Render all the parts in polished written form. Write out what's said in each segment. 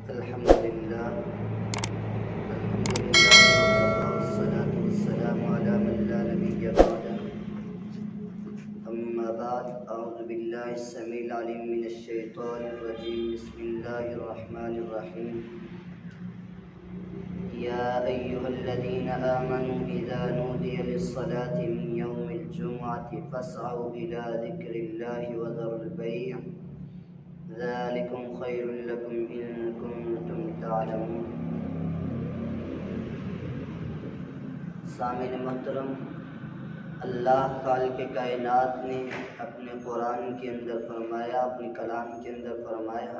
الحمدللہ والصلاة والسلام علی من لا نبی بعدہ اما بعد اعوذ باللہ السمیع العلیم من الشیطان الرجیم بسم اللہ الرحمن الرحیم یا ایہا الذین آمنوا اذا نودی للصلاة من یوم الجمعة فاسعوا الى ذکر اللہ وذروا البیع ذالکم خیر لکم ان کنتم تعلمون۔ سامعین محترم، اللہ خالق کائنات نے اپنے قرآن کے اندر فرمایا، اپنے کلام کے اندر فرمایا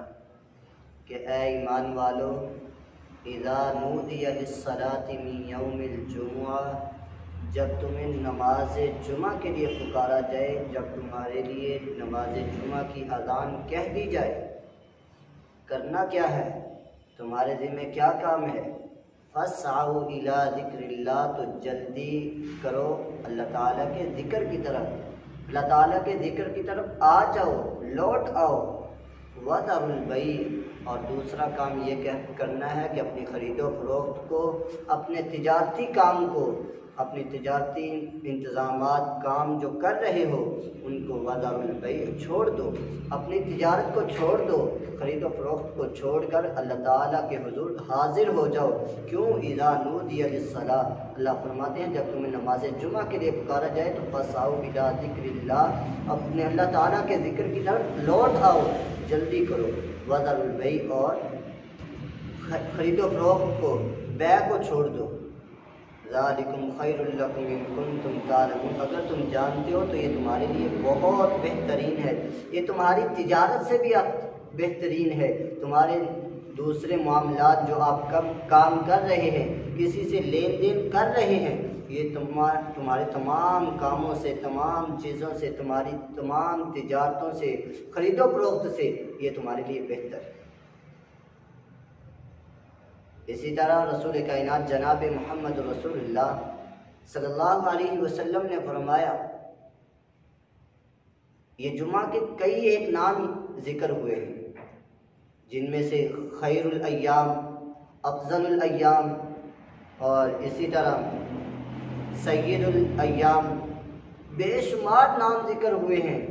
کہ اے ایمان والو، اذا نودی للصلاة من یوم الجمعہ، جب تمہیں نماز جمعہ کے لیے پکارا جائے، جب تمہارے لیے نماز جمعہ کی اذان کہہ دی جائے، کرنا کیا ہے؟ تمہارے ذمہ کیا کام ہے؟ فَاسْعَوْا إِلَىٰ ذِكْرِ اللَّهِ، تو جلدی کرو اللہ تعالیٰ کے ذکر کی طرف، اللہ تعالیٰ کے ذکر کی طرف آ جاؤ، لوٹ آؤ۔ وَذَرُوا الْبَيْعَ، اور دوسرا کام یہ کرنا ہے کہ اپنی خرید و فروخت کو، اپنے تجارتی کام کو، اپنی تجارتی انتظامات کام جو کر رہے ہو ان کو وَذَرُوا الْبَيْعَ، چھوڑ دو، اپنی تجارت کو چھوڑ دو، خرید و فروخت کو چھوڑ کر اللہ تعالیٰ کے حضور حاضر ہو جاؤ۔ کیوں؟ اذا نودی للصلاۃ، اللہ فرماتے ہیں جب تمہیں نماز جمعہ کے لیے پکارا جائے تو فاسعوا الی ذکر اللہ، اپنے اللہ تعالیٰ کے ذکر کی طرف لوٹ آؤ، جلدی کرو۔ وذروا البیع، اور خرید و فروخت کو، بیع کو چھوڑ دو۔ ذالکم خیر لکم ان کنتم تعلمون، اگر تم جانتے ہو تو یہ تمہارے لیے بہت بہترین ہے، یہ تمہاری تجارت سے بھی بہترین ہے، تمہارے دوسرے معاملات جو آپ کام کر رہے ہیں، کسی سے لین دین کر رہے ہیں، یہ تمہارے تمام کاموں سے، تمام چیزوں سے، تمہاری تمام تجارتوں سے، خرید و فروخت سے یہ تمہارے لیے بہتر ہے۔ اسی طرح رسول کائنات جناب محمد رسول اللہ صلی اللہ علیہ وسلم نے فرمایا، یہ جمعہ کے کئی ایک نام ذکر ہوئے ہیں، جن میں سے خیر الایام، افضل الایام، اور اسی طرح سید الایام، بے شمار نام ذکر ہوئے ہیں۔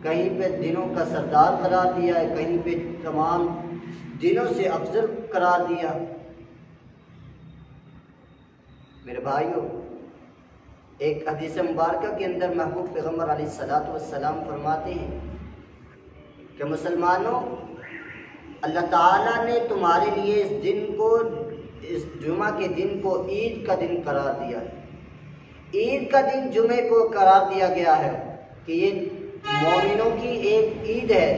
کہیں پہ دنوں کا سردار قرار دیا ہے، کہیں پہ تمام دنوں سے افضل قرار دیا۔ میرے بھائیوں، ایک حدیث مبارکہ کے اندر محبوب پیغمبر علیہ السلام فرماتے ہیں کہ مسلمانوں، اللہ تعالیٰ نے تمہارے لیے اس دن کو، اس جمعہ کے دن کو عید کا دن قرار دیا ہے۔ عید کا دن جمعے کو قرار دیا گیا ہے کہ یہ مومنوں کی ایک عید ہے۔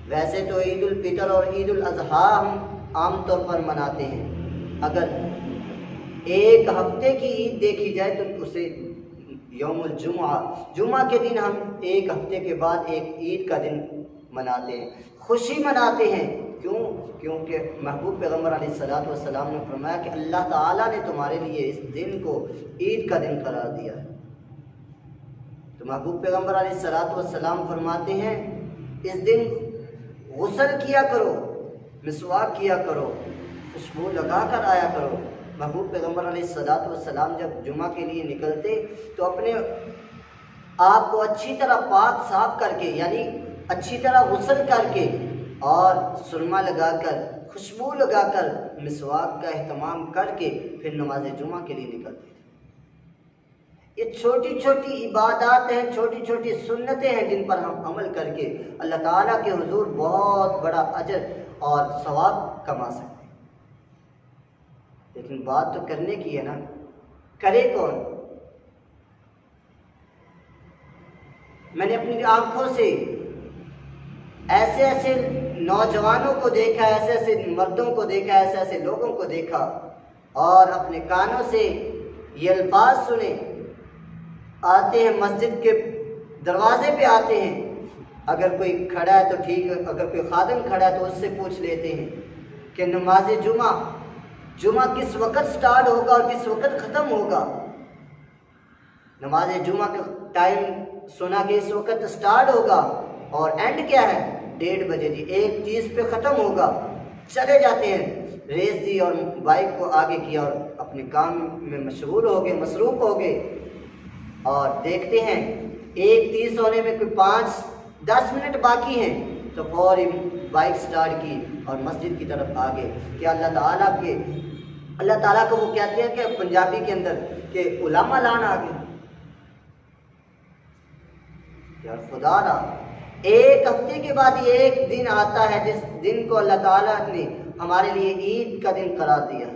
ویسے تو عید الفطر اور عید الاضحیٰ ہم عام طور پر مناتے ہیں، اگر ایک ہفتے کی عید دیکھی جائے تو اسے یوم الجمعہ، جمعہ کے دن ہم ایک ہفتے کے بعد ایک عید کا دن مناتے ہیں، خوشی مناتے ہیں۔ کیوں؟ کیونکہ محبوب پیغمبر علیہ السلام نے فرمایا کہ اللہ تعالیٰ نے تمہارے لیے اس دن کو عید کا دن قرار دیا ہے۔ تو محبوب پیغمبر علیہ السلام فرماتے ہیں اس دن غسل کیا کرو، مسواک کیا کرو، خوشبو لگا کر آیا کرو۔ محبوب پیغمبر علیہ السلام جب جمعہ کے لیے نکلتے تو اپنے آپ کو اچھی طرح پاک صاف کر کے، یعنی اچھی طرح غسل کر کے اور سرما لگا کر، خوشبو لگا کر، مسواک کا اہتمام کر کے پھر نماز جمعہ کے لیے نکلتے تھے۔ یہ چھوٹی چھوٹی عبادات ہیں، چھوٹی چھوٹی سنتیں ہیں جن پر ہم عمل کر کے اللہ تعالیٰ کے حضور بہت بڑا اجر اور ثواب کما سکتے ہیں۔ لیکن بات تو کرنے کی ہے نا، کرے کون؟ میں نے اپنی آنکھوں سے ایسے ایسے نوجوانوں کو دیکھا، ایسے ایسے مردوں کو دیکھا، ایسے ایسے لوگوں کو دیکھا، اور اپنے کانوں سے یہ الفاظ سنے، آتے ہیں مسجد کے دروازے پہ آتے ہیں، اگر کوئی کھڑا ہے تو ٹھیک ہے، اگر کوئی خادم کھڑا ہے تو اس سے پوچھ لیتے ہیں کہ نماز جمعہ کس وقت سٹارٹ ہوگا اور کس وقت ختم ہوگا۔ نماز جمعہ کا ٹائم سنا کہ اس وقت سٹارٹ ہوگا اور اینڈ کیا ہے؟ 1:30 بجے جی، 1:30 پہ ختم ہوگا، چلے جاتے ہیں، ریس دی اور بائک کو آگے کیا اور اپنے کام میں مشغول ہو گئے، مصروف ہو گئے، اور دیکھتے ہیں 1:30 ہونے میں کوئی 5-10 منٹ باقی ہیں تو فوری بائک سٹارٹ کی اور مسجد کی طرف آگے کہ اللہ تعالیٰ کو وہ کہتے ہیں کہ پنجابی کے اندر کہ علامہ لان آ گئے یار خدا را۔ ایک ہفتے کے بعد یہ ایک دن آتا ہے جس دن کو اللہ تعالیٰ نے ہمارے لیے عید کا دن قرار دیا۔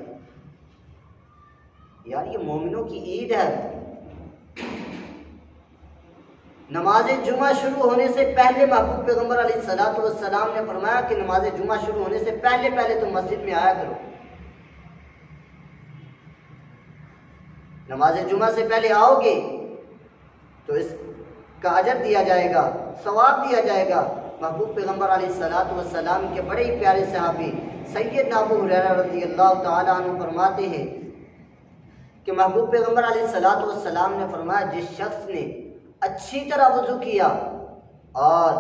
یار یہ مومنوں کی عید ہے۔ نماز جمعہ شروع ہونے سے پہلے محبوب پیغمبر علیہ الصلوۃ والسلام نے فرمایا کہ نماز جمعہ شروع ہونے سے پہلے تم مسجد میں آیا کرو، نماز جمعہ سے پہلے آؤ گے تو اس کا اجر دیا جائے گا، ثواب دیا جائے گا۔ محبوب پیغمبر علیہ الصلوۃ والسلام کے بڑے ہی پیارے صحابی سیدنا ابو ہریرہ رضی اللہ تعالیٰ عنہ فرماتے ہیں کہ محبوب پیغمبر علیہ الصلوۃ والسلام نے فرمایا جس شخص نے اچھی طرح وضو کیا اور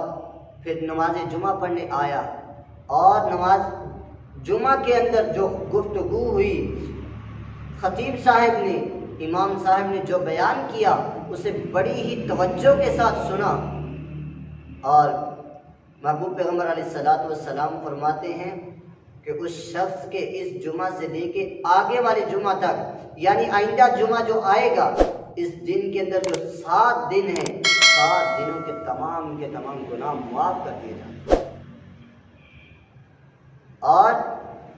پھر نماز جمعہ پڑھنے آیا اور نماز جمعہ کے اندر جو گفتگو ہوئی، خطیب صاحب نے، امام صاحب نے جو بیان کیا اسے بڑی ہی توجہ کے ساتھ سنا، اور محبوب پیغمبر علیہ الصلوۃ والسلام فرماتے ہیں کہ اس شخص کے اس جمعہ سے لے کے آگے والے جمعہ تک، یعنی آئندہ جمعہ جو آئے گا، اس دن کے اندر جو 7 دن ہیں، 7 دنوں کے تمام گناہ معاف کر دیے جائیں، اور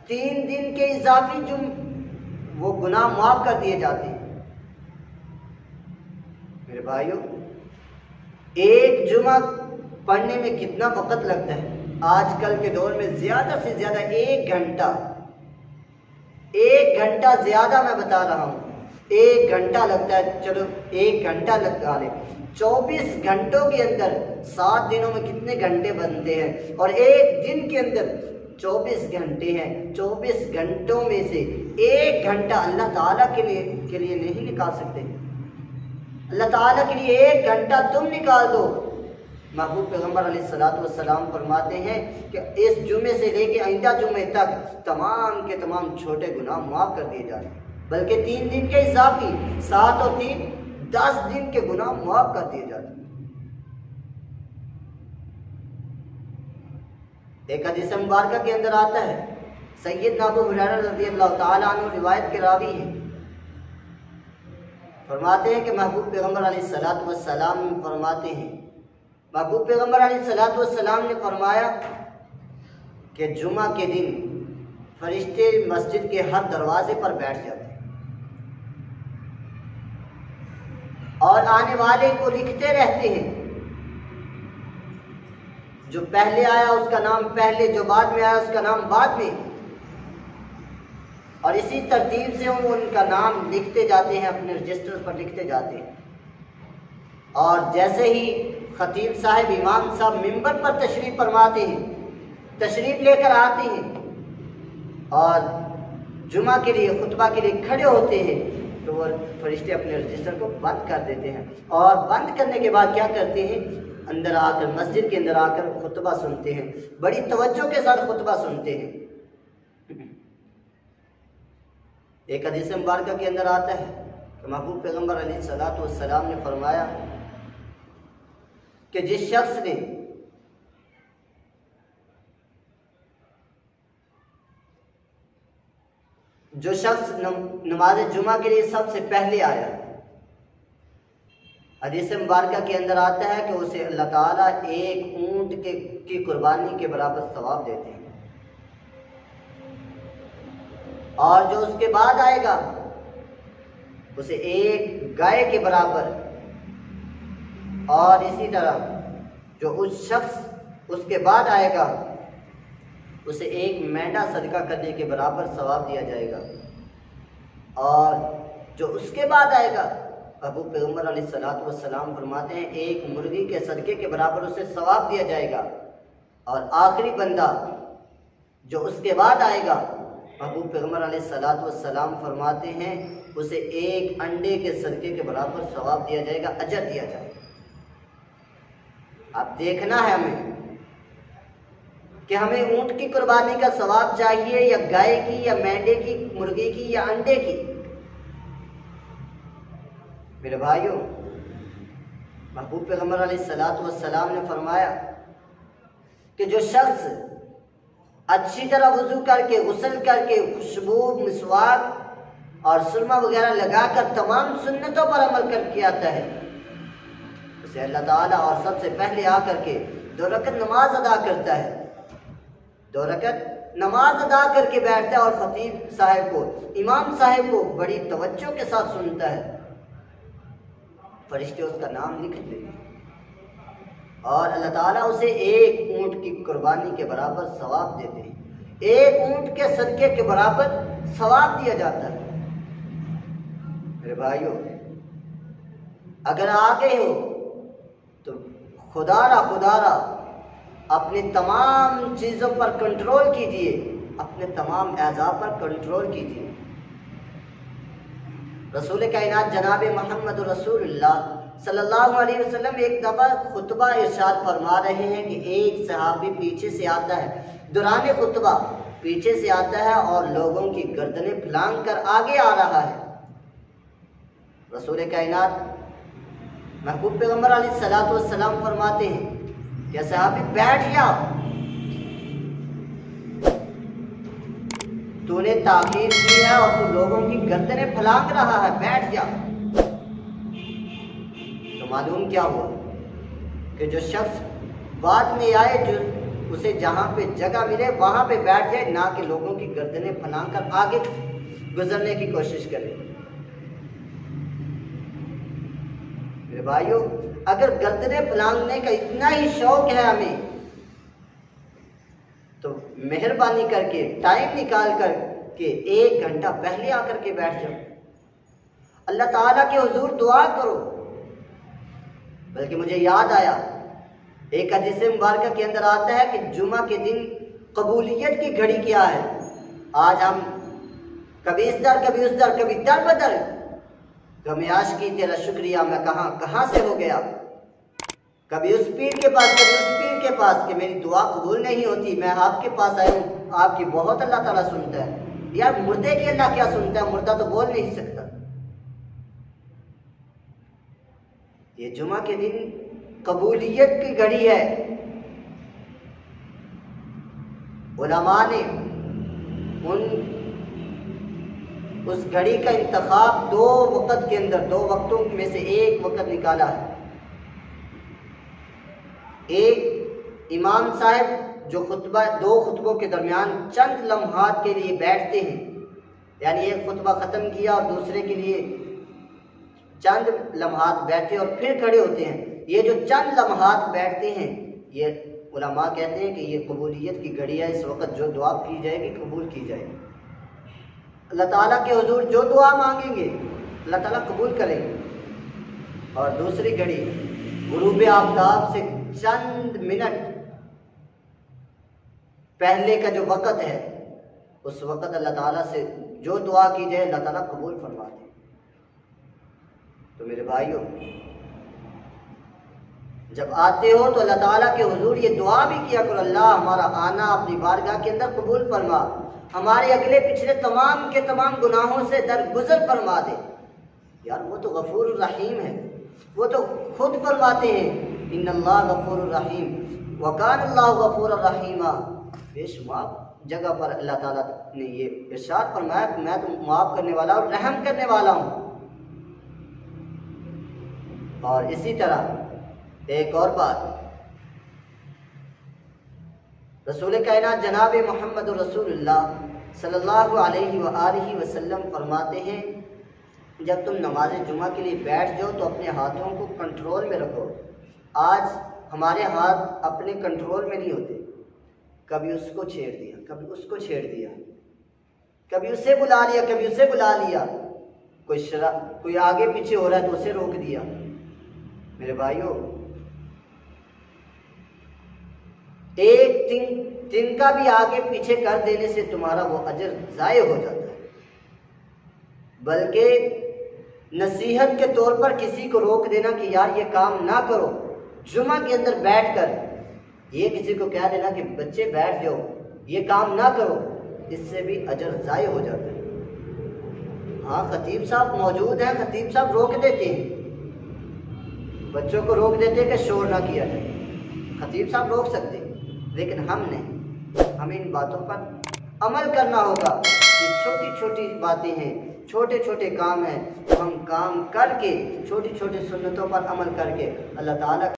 3 دن کے اضافی وہ گناہ معاف کر دیے جاتے ہیں۔ میرے بھائیوں، ایک جمعہ پڑھنے میں کتنا وقت لگتا ہے؟ آج کل کے دور میں زیادہ سے زیادہ 1 گھنٹہ، 1 گھنٹہ زیادہ میں بتا رہا ہوں، 1 گھنٹہ لگتا ہے، چلو 1 گھنٹہ لگا لیں، 24 گھنٹوں کے اندر 7 دنوں میں کتنے گھنٹے بنتے ہیں، اور ایک دن کے اندر 24 گھنٹے ہیں۔ 24 گھنٹوں میں سے 1 گھنٹہ اللہ تعالیٰ کے لیے نہیں نکال سکتے؟ اللہ تعالیٰ کے لیے 1 گھنٹہ تم نکال دو۔ محبوب پیغمبر علیہ الصلوۃ والسلام فرماتے ہیں کہ اس جمعے سے لے کے آئندہ جمعے تک تمام کے تمام چھوٹے گناہ معاف کر دیے جاتے ہیں، بلکہ 3 دن کے اضافی 7 اور 3 10 دن کے گناہ معاف کر دیے جاتے ہیں۔ ایک حدیث مبارکہ کے اندر آتا ہے، سیدنا ابو ہریرہ رضی اللہ تعالیٰ عنہ روایت کے راوی ہیں، فرماتے ہیں کہ محبوب پیغمبر علیہ الصلوۃ والسلام فرماتے ہیں، محبوب پیغمبر علیہ الصلوۃ والسلام نے فرمایا کہ جمعہ کے دن فرشتے مسجد کے ہر دروازے پر بیٹھ جاتے ہیں اور آنے والے کو لکھتے رہتے ہیں، جو پہلے آیا اس کا نام پہلے، جو بعد میں آیا اس کا نام بعد میں، اور اسی ترتیب سے وہ ان کا نام لکھتے جاتے ہیں، اپنے رجسٹر پر لکھتے جاتے ہیں۔ اور جیسے ہی خطیب صاحب، امام صاحب ممبر پر تشریف فرماتے ہیں، تشریف لے کر آتے ہیں اور جمعہ کے لیے، خطبہ کے لیے کھڑے ہوتے ہیں، تو وہ فرشتے اپنے رجسٹر کو بند کر دیتے ہیں، اور بند کرنے کے بعد کیا کرتے ہیں، اندر آ کر، مسجد کے اندر آ کر خطبہ سنتے ہیں، بڑی توجہ کے ساتھ خطبہ سنتے ہیں۔ ایک حدیث مبارکہ کے اندر آتا ہے کہ محبوب پیغمبر علیہ الصلوۃ والسلام نے فرمایا کہ جس شخص نے جو شخص نماز جمعہ کے لیے سب سے پہلے آیا، حدیث مبارکہ کے اندر آتا ہے کہ اسے اللہ تعالیٰ 1 اونٹ کی قربانی کے برابر ثواب دیتے ہیں، اور جو اس کے بعد آئے گا اسے 1 گائے کے برابر، اور اسی طرح جو اس شخص اس کے بعد آئے گا اسے 1 مینڈا صدقہ کرنے کے برابر ثواب دیا جائے گا، اور جو اس کے بعد آئے گا، محبوب پیغمبر علیہ الصلوۃ والسلام فرماتے ہیں 1 مرغی کے صدقے کے برابر اسے ثواب دیا جائے گا، اور آخری بندہ جو اس کے بعد آئے گا، محبوب پیغمبر علیہ الصلوۃ والسلام فرماتے ہیں اسے 1 انڈے کے صدقے کے برابر ثواب دیا جائے گا، اجر دیا جائے گا۔ اب دیکھنا ہے ہمیں کہ ہمیں اونٹ کی قربانی کا ثواب چاہیے یا گائے کی یا مینڈے کی، مرغی کی یا انڈے کی؟ میرے بھائیوں، محبوب پیغمبر علیہ الصلوۃ والسلام نے فرمایا کہ جو شخص اچھی طرح وضو کر کے، غسل کر کے، خوشبو، مسواک اور سرما وغیرہ لگا کر تمام سنتوں پر عمل کر کے آتا ہے، اسے اللہ تعالیٰ اور سب سے پہلے آ کر کے 2 رکعت نماز ادا کرتا ہے، 2 رکعت نماز ادا کر کے بیٹھتا ہے اور خطیب صاحب کو، امام صاحب کو بڑی توجہ کے ساتھ سنتا ہے، فرشتے اس کا نام لکھتے ہیں اور اللہ تعالیٰ اسے 1 اونٹ کی قربانی کے برابر ثواب دیتے ہیں، 1 اونٹ کے صدقے کے برابر ثواب دیا جاتا ہے۔ میرے بھائیوں، اگر آگے ہو تو خدا را اپنی تمام چیزوں پر کنٹرول کیجئے، اپنے تمام اعضاء پر کنٹرول کیجئے۔ رسول کائنات جناب محمد رسول اللہ صلی اللہ علیہ وسلم ایک دفعہ خطبہ ارشاد فرما رہے ہیں کہ ایک صحابی پیچھے سے آتا ہے، دوران خطبہ پیچھے سے آتا ہے اور لوگوں کی گردنیں پھلانگ کر آگے آ رہا ہے۔ رسول کائنات محبوب پیغمبر علیہ الصلوۃ والسلام فرماتے ہیں کہ صحابی بیٹھ جا، تو نے تاخیر کی ہے اور تو لوگوں کی گردنیں پھلانگ رہا ہے، بیٹھ جا۔ تو معلوم کیا ہوا کہ جو شخص بعد میں آئے، جو اسے جہاں پہ جگہ ملے وہاں پہ بیٹھ جائے، نہ کہ لوگوں کی گردنیں پھلانگ کر آگے گزرنے کی کوشش کرے۔ میرے بھائیوں، اگر گردنیں پھلانگنے کا اتنا ہی شوق ہے ہمیں، تو مہربانی کر کے ٹائم نکال کر کے 1 گھنٹہ پہلے آ کر کے بیٹھ جاؤ، اللہ تعالیٰ کے حضور دعا کرو۔ بلکہ مجھے یاد آیا، ایک حدیث مبارکہ کے اندر آتا ہے کہ جمعہ کے دن قبولیت کی گھڑی کیا ہے۔ آج ہم کبھی اس در کبھی اس در، کبھی در بدر، غم عاشقی تیرا شکریہ میں کہاں سے ہو گیا، کبھی اس پیر کے پاس کبھی اس پیر کے پاس کہ میری دعا قبول نہیں ہوتی، میں آپ کے پاس آیا ہوں، آپ کی بہت اللہ تعالیٰ سنتا ہے۔ یار مردے کی اللہ کیا سنتا ہے؟ مردہ تو بول نہیں سکتا۔ یہ جمعہ کے دن قبولیت کی گھڑی ہے۔ علماء نے اس گھڑی کا انتخاب 2 وقت کے اندر، 2 وقتوں میں سے ایک وقت نکالا ہے۔ ایک امام صاحب جو 2 خطبوں کے درمیان چند لمحات کے لیے بیٹھتے ہیں، یعنی ایک خطبہ ختم کیا اور دوسرے کے لیے چند لمحات بیٹھے اور پھر کھڑے ہوتے ہیں، یہ جو چند لمحات بیٹھتے ہیں، یہ علماء کہتے ہیں کہ یہ قبولیت کی گھڑی ہے۔ اس وقت جو دعا کی جائے گی قبول کی جائے گی، اللہ تعالیٰ کے حضور جو دعا مانگیں گے اللہ تعالیٰ قبول کریں گے۔ اور دوسری گھڑی غروب آفتاب سے چند منٹ پہلے کا جو وقت ہے، اس وقت اللہ تعالیٰ سے جو دعا کی جائے اللہ تعالیٰ قبول فرما دے۔ تو میرے بھائیوں، جب آتے ہو تو اللہ تعالیٰ کے حضور یہ دعا بھی کیا کرو، اللہ ہمارا آنا اپنی بارگاہ کے اندر قبول فرما، ہمارے اگلے پچھلے تمام کے تمام گناہوں سے درگزر فرما دے۔ یار وہ تو غفور الرحیم ہے، وہ تو خود فرماتے ہیں ان اللہ غفور الرحیم وکان اللہ غفور الرحیم۔ بے شمار جگہ پر اللہ تعالیٰ نے یہ ارشاد فرمایا کہ میں تو معاف کرنے والا اور رحم کرنے والا ہوں۔ اور اسی طرح ایک اور بات، رسول کائنات جناب محمد رسول اللہ صلی اللہ علیہ وآلہ وسلم فرماتے ہیں جب تم نماز جمعہ کے لیے بیٹھ جاؤ تو اپنے ہاتھوں کو کنٹرول میں رکھو۔ آج ہمارے ہاتھ اپنے کنٹرول میں نہیں ہوتے، کبھی اس کو چھیڑ دیا، کبھی اس کو چھیڑ دیا، کبھی اسے بلا لیا، کبھی اسے بلا لیا، کوئی آگے پیچھے ہو رہا ہے تو اسے روک دیا۔ میرے بھائیوں، ایک دن کا بھی آگے پیچھے کر دینے سے تمہارا وہ اجر ضائع ہو جاتا ہے، بلکہ نصیحت کے طور پر کسی کو روک دینا کہ یار یہ کام نہ کرو، جمعہ کے اندر بیٹھ کر یہ کسی کو کہہ دینا کہ بچے بیٹھ جاؤ، یہ کام نہ کرو، اس سے بھی اجر ضائع ہو جاتا ہے۔ ہاں خطیب صاحب موجود ہیں، خطیب صاحب روک دیتے ہیں، بچوں کو روک دیتے ہیں کہ شور نہ کیا جائے، خطیب صاحب روک سکتے ہیں، لیکن ہمیں ان باتوں پر عمل کرنا ہوگا۔ یہ چھوٹی چھوٹی باتیں ہیں، چھوٹے چھوٹے کام ہیں، تو ہم کام کر کے چھوٹی چھوٹی سنتوں پر عمل کر کے اللہ تعالیٰ